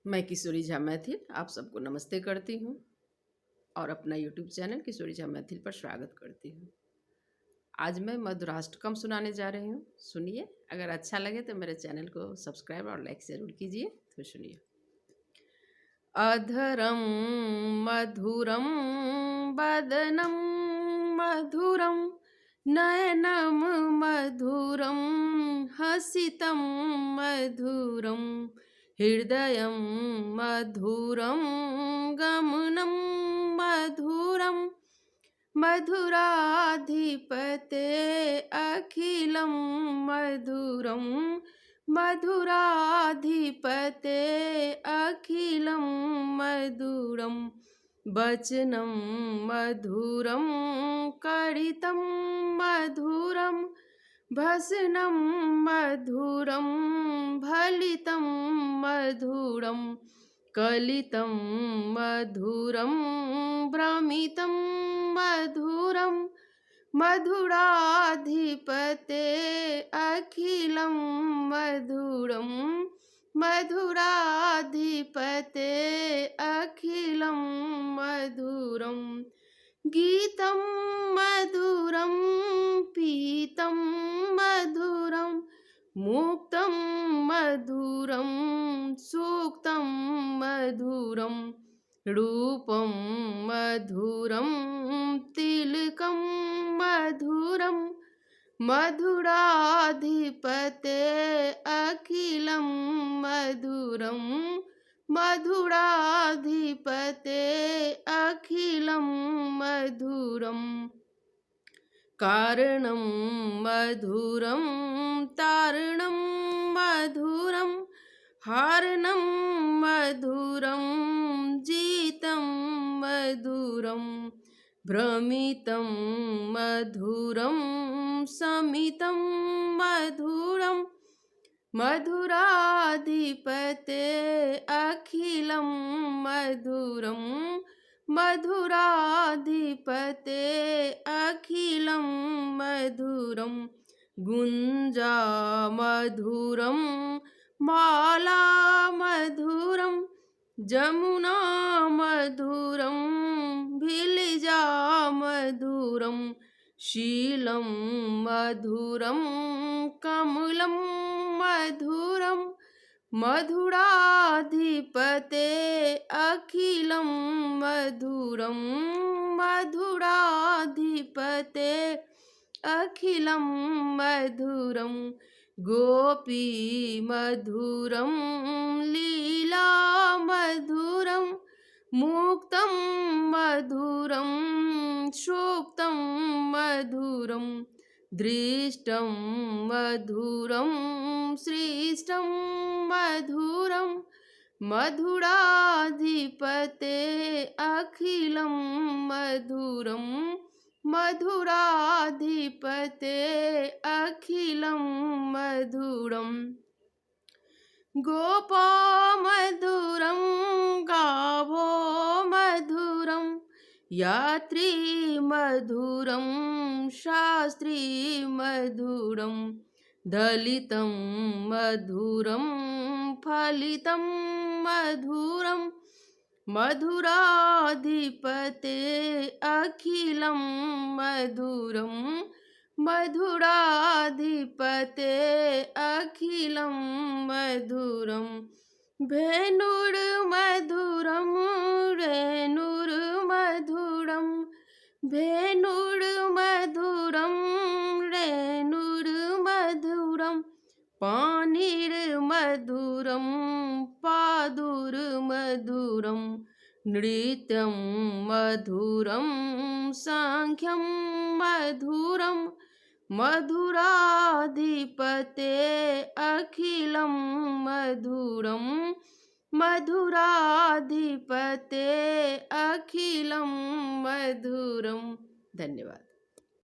मैं किशोरी झा मैथिल आप सबको नमस्ते करती हूँ और अपना यूट्यूब चैनल किशोरी झा मैथिल पर स्वागत करती हूँ। आज मैं मधुराष्टकम सुनाने जा रही हूँ। सुनिए, अगर अच्छा लगे तो मेरे चैनल को सब्सक्राइब और लाइक ज़रूर कीजिए। तो सुनिए। अधरम मधुरम वदनम मधुरम नयनम मधुरम हसितम मधुरम हृदयं मधुरं गमनं मधुरं मधुराधिपते अखिलं मधुरं मधुराधिपते अखिलं मधुरं वचनं मधुरं करितं मधुरं भसनं मधुरं फलितं मधुरं कलितं मधुरं भ्रमितं मधुरं मधुराधिपते अखिलं मधुरं मधुराधिपते अखिलं मधुरं गीतं मधुरं पीतं मधुरं मुक्तं मधुरं सूक्तं मधुरं रूपं मधुरं तिलकं मधुरं मधुराधिपते अखिलं मधुरं मधुराधिपते अखिलं मधुरं कारणं मधुरं तारणं मधुरं हारणं मधुरं जीतं मधुरं भ्रमितं मधुरं शमितं मधुरं मधुराधिपते अखिलं मधुरं मधुराधिपते अखिलं मधुरं गुञ्जा मधुरं माला मधुरं जमुना मधुरं भिलिजा मधुरं शीलं मधुरं कमलं मधुरं मधुराधिपते अखिलं मधुरं मधुराधिपते अखिलं मधुरं गोपी मधुरं लीला मधुरं मुक्तं मधुरं सूक्तं मधुरं दृष्टं मधुरं सृष्टं मधुरं मधुराधिपते अखिलं मधुरं मधुराधिपते अखिलं मधुरं गोपो मधुरं गावो मधुरं यात्री मधुरं शास्त्री मधुरं दलितं मधुरं फलितं मधुरं मधुराधिपते अखिलं मधुरं मधुराधिपते अखिलं मधुरं भेनुर्मधुरं रेणुर्मधुरं भेनुर्मधुरं रेणुर्मधुरं पानिर्मधुरं पादुर्मधुरं नृत्यं मधुरं साङ्ख्यं मधुरं मधुराधिपते अखिलं मधुरं मधुराधिपते अखिलं मधुरं। धन्यवाद।